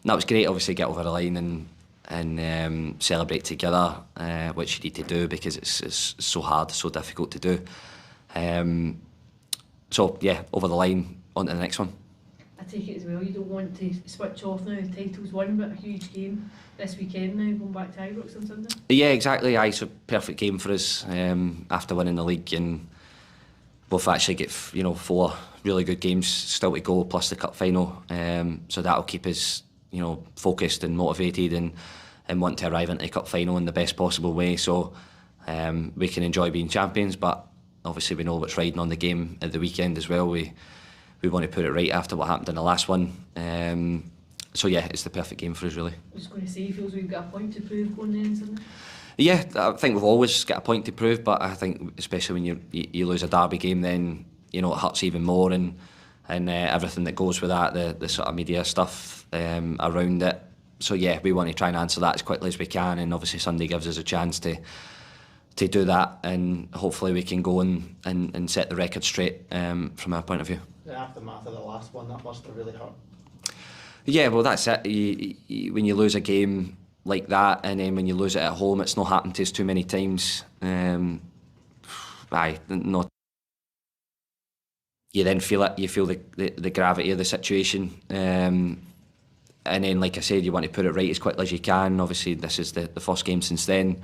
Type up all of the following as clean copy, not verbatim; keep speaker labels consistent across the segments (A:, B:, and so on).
A: that was great, obviously, get over the line and celebrate together, which you need to do because it's so hard, so difficult to do. So yeah, over the line, on to the next one.
B: I take it as well, you don't want to switch off now, the title's won, but a huge game this weekend now, going back to Ibrox on Sunday.
A: Yeah, exactly. It's a perfect game for us after winning the league, and we've actually got 4 really good games still to go, plus the cup final. So that'll keep us focused and motivated and want to arrive into the cup final in the best possible way. So we can enjoy being champions, but obviously we know what's riding on the game at the weekend as well. We want to put it right after what happened in the last one. So yeah, it's the perfect game for us, really.
B: I was going to say, feels we've got a point to prove going there on Sunday.
A: Yeah, I think we've always got a point to prove, but I think especially when you lose a derby game, then it hurts even more, and everything that goes with that, the sort of media stuff around it. So yeah, we want to try and answer that as quickly as we can, and obviously Sunday gives us a chance to do that, and hopefully we can go and set the record straight from our point of view.
C: The aftermath of the last one, that must have really hurt.
A: Yeah, well that's it. When you lose a game like that, and then when you lose it at home, it's not happened to us too many times. Not. You then feel it. You feel the gravity of the situation, and then, like I said, you want to put it right as quickly as you can. Obviously, this is the first game since then,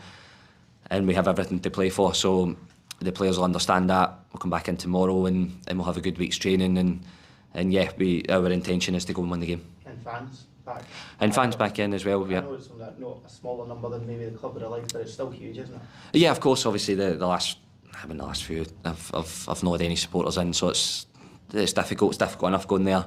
A: and we have everything to play for. So the players will understand that. We'll come back in tomorrow, and we'll have a good week's training, and yeah, our intention is to go and win the game.
C: And fans back.
A: And fans back in as well. Yeah.
C: I know it's not a smaller number than maybe the club would have liked, but it's still huge, isn't it?
A: Yeah, of course. Obviously, the last few, I've not had any supporters in, so it's difficult. It's difficult enough going there.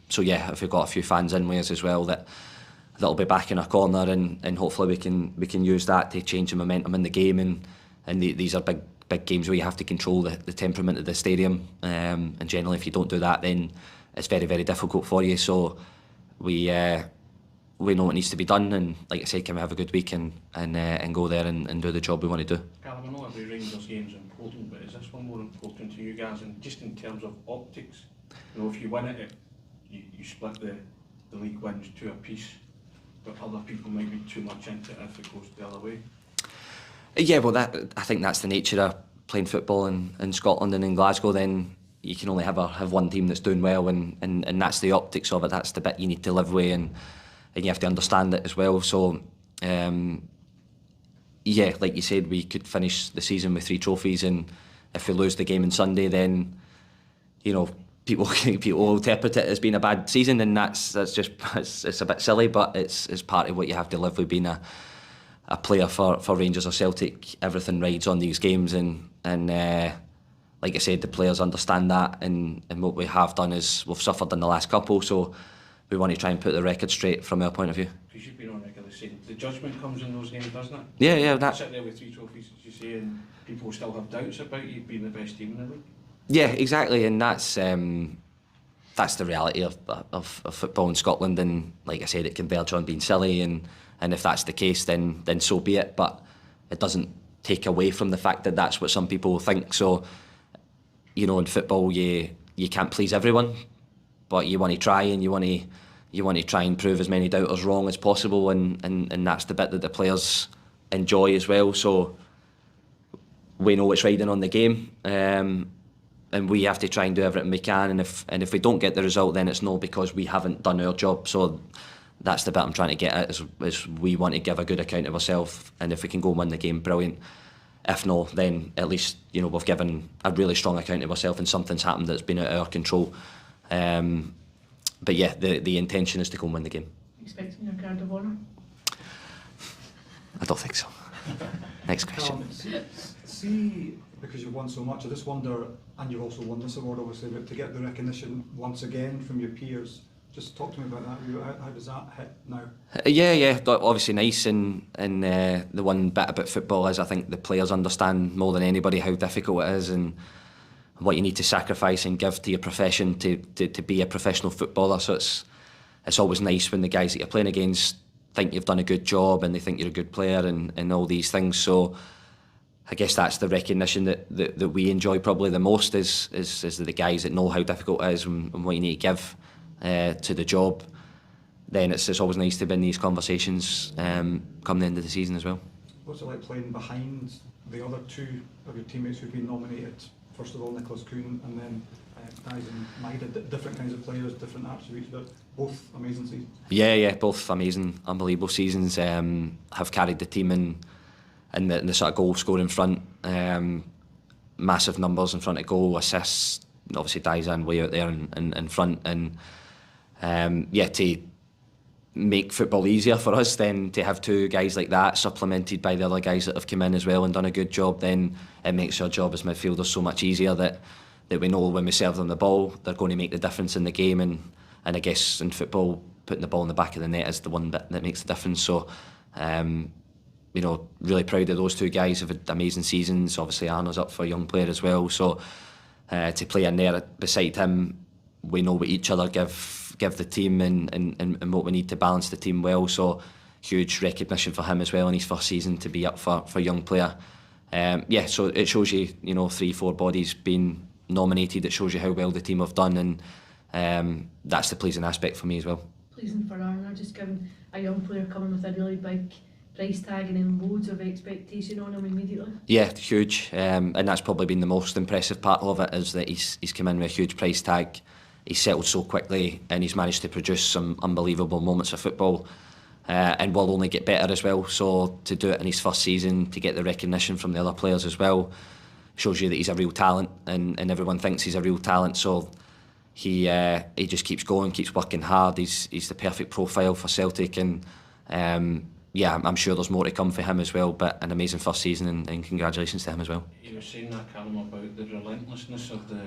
A: So yeah, if we've got a few fans in with us as well, that'll be back in our corner, and hopefully we can use that to change the momentum in the game. And these are big games where you have to control the temperament of the stadium. And generally, if you don't do that, then it's very, very difficult for you. So we know what needs to be done, and like I said, can we have a good week and go there and do the job we want to do.
D: Callum, I know every Rangers game is important, but is this one more important to you guys? And just in terms of optics, if you win it, you split the league wins 2 apiece, but other people might be too much into it if it goes the other way.
A: Yeah, well, I think that's the nature of playing football in Scotland and in Glasgow. Then you can only have one team that's doing well, and that's the optics of it. That's the bit you need to live with, and you have to understand it as well. So, yeah, like you said, we could finish the season with 3 trophies, and if we lose the game on Sunday, then people will interpret it as being a bad season, and that's just it's a bit silly, but it's part of what you have to live with being a player for Rangers or Celtic. Everything rides on these games, and like I said, the players understand that, and what we have done is we've suffered in the last couple, so we want to try and put the record straight from our point of view.
D: Because you've been on record saying the judgment comes in those games, doesn't it?
A: Yeah.
D: You sit there with 3 trophies, as you say, and people still have doubts about you being the best team in the league.
A: Yeah, exactly, and that's the reality of football in Scotland. And like I said, it can verge on being silly, and if that's the case, then so be it. But it doesn't take away from the fact that that's what some people think. So, in football, you can't please everyone, but you want to try, and you want to try and prove as many doubters wrong as possible, and that's the bit that the players enjoy as well. So we know it's riding on the game, and we have to try and do everything we can. And if we don't get the result, then it's not because we haven't done our job. So that's the bit I'm trying to get at, is we want to give a good account of ourselves, and if we can go and win the game, brilliant. If not, then at least we've given a really strong account of ourselves, and something's happened that's been out of our control. But yeah, the intention is to go and win the game.
B: Expecting your card of honour?
A: I don't think so. Next question.
E: See, because you've won so much, I just wonder, and you've also won this award obviously, but to get the recognition once again from your peers, just talk to me about that. How does that hit now?
A: Yeah, obviously nice, and the one bit about football is I think the players understand more than anybody how difficult it is, and what you need to sacrifice and give to your profession to be a professional footballer. So it's always nice when the guys that you're playing against think you've done a good job, and they think you're a good player, and all these things. So I guess that's the recognition that we enjoy probably the most, is the guys that know how difficult it is and what you need to give to the job. then it's always nice to be in these conversations come the end of the season as well.
E: What's it like playing behind the other two of your teammates who've been nominated? First of all, Kühn, and then guys in Maeda, different kinds of players, different attributes, but both amazing seasons. Yeah, both amazing, unbelievable seasons. Have carried the team in the sort of goal scoring front. Massive numbers in front of goal, assists. Obviously, Idah way out there in front, and to make football easier for us, then to have two guys like that supplemented by the other guys that have come in as well and done a good job, then it makes our job as midfielders so much easier that we know when we serve them the ball, they're going to make the difference in the game, and I guess in football, putting the ball in the back of the net is the one that makes the difference. So, really proud of those two guys. Have had amazing seasons. Obviously, Arna's up for a young player as well. So, to play in there beside him, we know what each other give the team and what we need to balance the team well. So, huge recognition for him as well in his first season to be up for a young player. So it shows you, 3-4 bodies being nominated. It shows you how well the team have done, and that's the pleasing aspect for me as well.
B: Pleasing for Arna, just given a young player coming with a really big price tag and then loads of expectation on him immediately. Yeah,
A: huge, and that's probably been the most impressive part of it, is that he's come in with a huge price tag. He's settled so quickly, and he's managed to produce some unbelievable moments of football, and will only get better as well. So to do it in his first season, to get the recognition from the other players as well, shows you that he's a real talent, and everyone thinks he's a real talent. So he just keeps going, keeps working hard. He's the perfect profile for Celtic, and I'm sure there's more to come for him as well. But an amazing first season, and congratulations to him as well.
D: You were saying that, Callum, about the relentlessness of the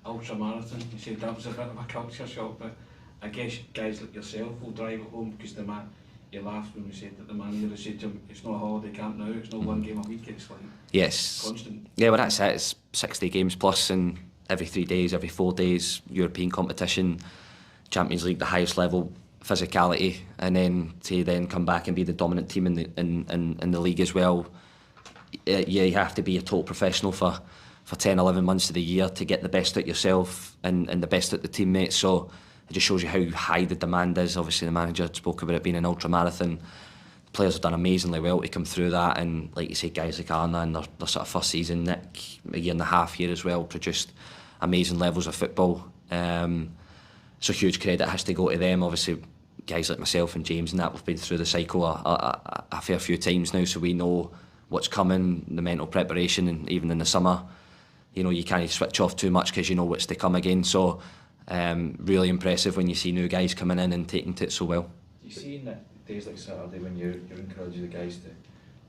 D: Ultramarathon. You said that was a bit of a culture shock, but I guess guys like yourself will drive it home, because you laughed when we said that the manager said to him, it's not a holiday camp now, it's not one game a week, it's like constant. Yeah, well that's it, it's 60 games plus, and every 3 days, every 4 days, European competition, Champions League, the highest level, physicality, and then to come back and be the dominant team in the league as well. You have to be a total professional for 10, 11 months of the year to get the best out yourself and the best out the teammates. So it just shows you how high the demand is. Obviously, the manager spoke about it being an ultramarathon. The players have done amazingly well to come through that, and like you say, guys like Arna in their sort of first season, Nick, a year and a half here as well, produced amazing levels of football. So huge credit has to go to them. Obviously, guys like myself and James and that, we've been through the cycle a fair few times now, so we know what's coming, the mental preparation, and even in the summer, you can't switch off too much because you know what's to come again. So really impressive when you see new guys coming in and taking to it so well.
F: Do you see in days like Saturday when you're encouraging the guys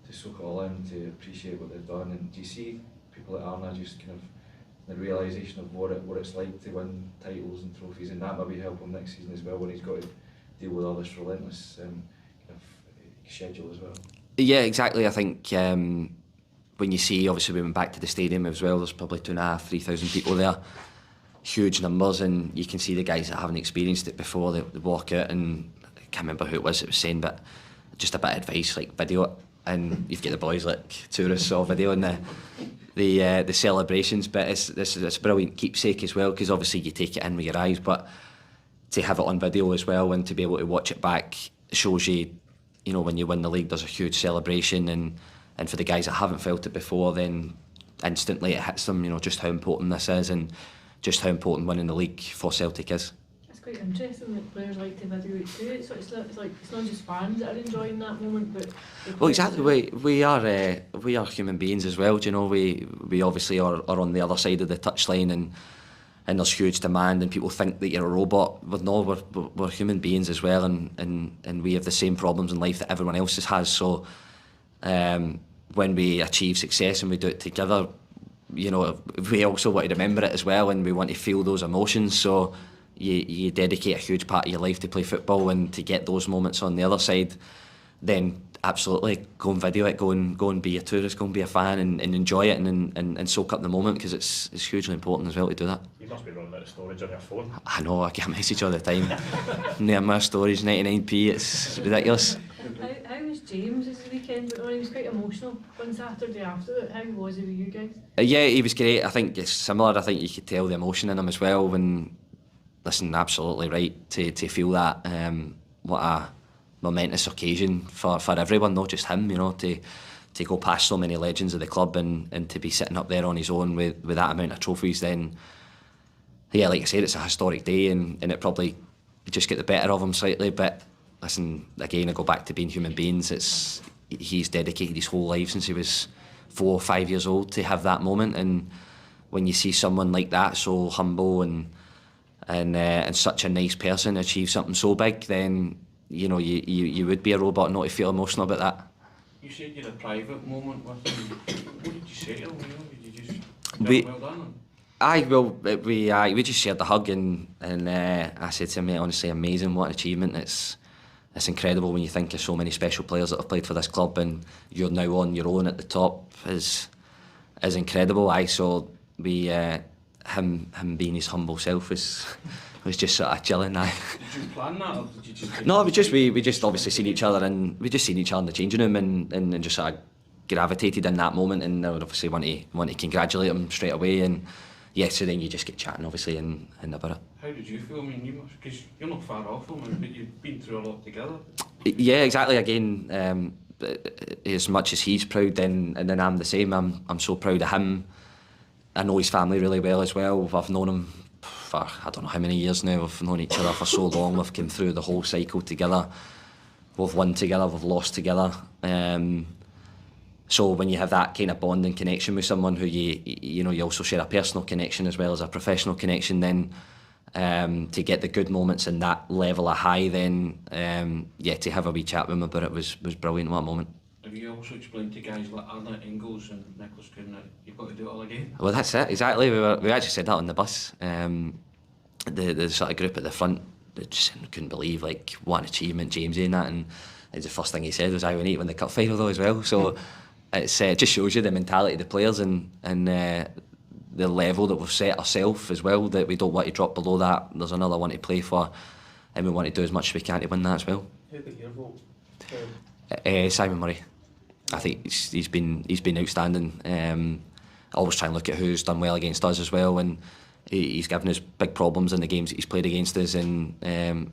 F: to soak it all in, to appreciate what they've done, and do you see people like Arna just kind of the realisation of what it's like to win titles and trophies, and that maybe help him next season as well when he's got to deal with all this relentless kind of schedule as well?
A: Yeah, exactly. I think when you see, obviously we went back to the stadium as well, there's probably 2,500, 3,000 people there, huge numbers, and you can see the guys that haven't experienced it before, they walk out, and I can't remember who it was saying, but just a bit of advice, like video it, and you've got the boys like tourists all videoing the celebrations, but it's a brilliant keepsake as well, because obviously you take it in with your eyes, but to have it on video as well and to be able to watch it back shows you, when you win the league there's a huge celebration, and for the guys that haven't felt it before, then instantly it hits them, just how important this is and just how important winning the league for Celtic is.
B: It's quite interesting that players like to video it too. It's not just fans that are enjoying that moment, but
A: well, exactly. We are human beings as well. We obviously are on the other side of the touchline, and there's huge demand, and people think that you're a robot. But no, we're human beings as well, and we have the same problems in life that everyone else has. So when we achieve success and we do it together, we also want to remember it as well, and we want to feel those emotions. So you dedicate a huge part of your life to play football, and to get those moments on the other side, then absolutely go and video it, go and be a tourist, go and be a fan, and enjoy it, and soak up the moment, because it's hugely important as well to do that.
G: You must be running out of storage on your phone.
A: I know, I get a message all the time. Near my storage, 99p, it's ridiculous.
B: How was James this weekend? He was quite emotional one Saturday after it. How was it with you guys?
A: Yeah, he was great. I think it's similar. I think you could tell the emotion in him as well. Listen, absolutely right to feel that. a momentous occasion for everyone, not just him, to go past so many legends of the club and to be sitting up there on his own with that amount of trophies. Then, yeah, like I said, it's a historic day, and it probably just get the better of him slightly. But listen, again, I go back to being human beings. He's dedicated his whole life since he was 4 or 5 years old to have that moment. And when you see someone like that, so humble and such a nice person, achieve something so big, then you would be a robot not to feel emotional about that.
D: You said you had a private moment with him. What did you say to him? Did you just tell him well done?
A: We just shared the hug, and I said to him, mate, honestly, amazing, what an achievement. It's incredible when you think of so many special players that have played for this club, and you're now on your own at the top is incredible. So him being his humble self was just sort of chilling.
D: Did you plan that, or did you just?
A: No, we just obviously seen each other, and we just seen each other in the changing room, and just sort of gravitated in that moment, and I would obviously want to congratulate him straight away, and yeah, so then you just get chatting obviously and about it.
D: How did you feel? I mean, you must, because you're not far off him, but you've been through a lot together.
A: Yeah, exactly. Again, as much as he's proud, then I'm the same. I'm so proud of him. I know his family really well as well. I've known him for I don't know how many years now. We've known each other for so long. We've come through the whole cycle together. We've won together. We've lost together. So when you have that kind of bond and connection with someone who you also share a personal connection as well as a professional connection, then to get the good moments and that level of high, then to have a wee chat with him about it was brilliant. What a moment.
D: Have you also explained to guys like Idah, Engels and Kühn that you've got to do it all again?
A: Well, that's it, exactly. We actually said that on the bus. The sort of group at the front, they just couldn't believe what an achievement Jamesy and that, and the first thing he said was, "I will eat when the cup final though" as well. So it just shows you the mentality of the players and the level that we've set ourselves as well, that we don't want to drop below that. There's another one to play for, and we want to do as much as we can to win that as well.
C: Who got your vote?
A: Simon Murray. I think he's been outstanding. I always try and look at who's done well against us as well, and he's given us big problems in the games that he's played against us, and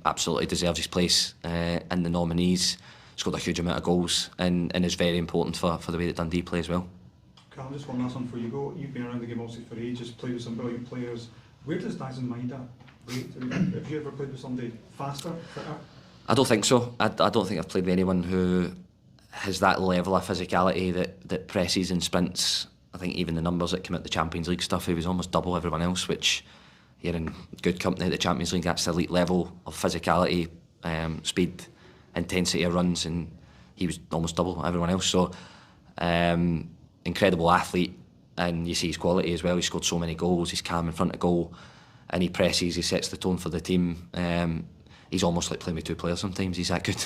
A: absolutely deserves his place in the nominees. Scored a huge amount of goals and is very important for the way that Dundee play as well.
E: Callum, just one last one for you. You've been around the game obviously for ages, played with some brilliant players. Where does Maeda rate? Have you ever played with somebody faster, fitter?
A: I don't think so. I don't think I've played with anyone who has that level of physicality that presses and sprints. I think even the numbers that come out the Champions League stuff, he was almost double everyone else, which you're in good company at the Champions League. That's the elite level of physicality, speed, intensity of runs, and he was almost double everyone else. So incredible athlete, and you see his quality as well. He scored so many goals, he's calm in front of goal, and he presses, he sets the tone for the team. He's almost like playing with two players sometimes, he's that good.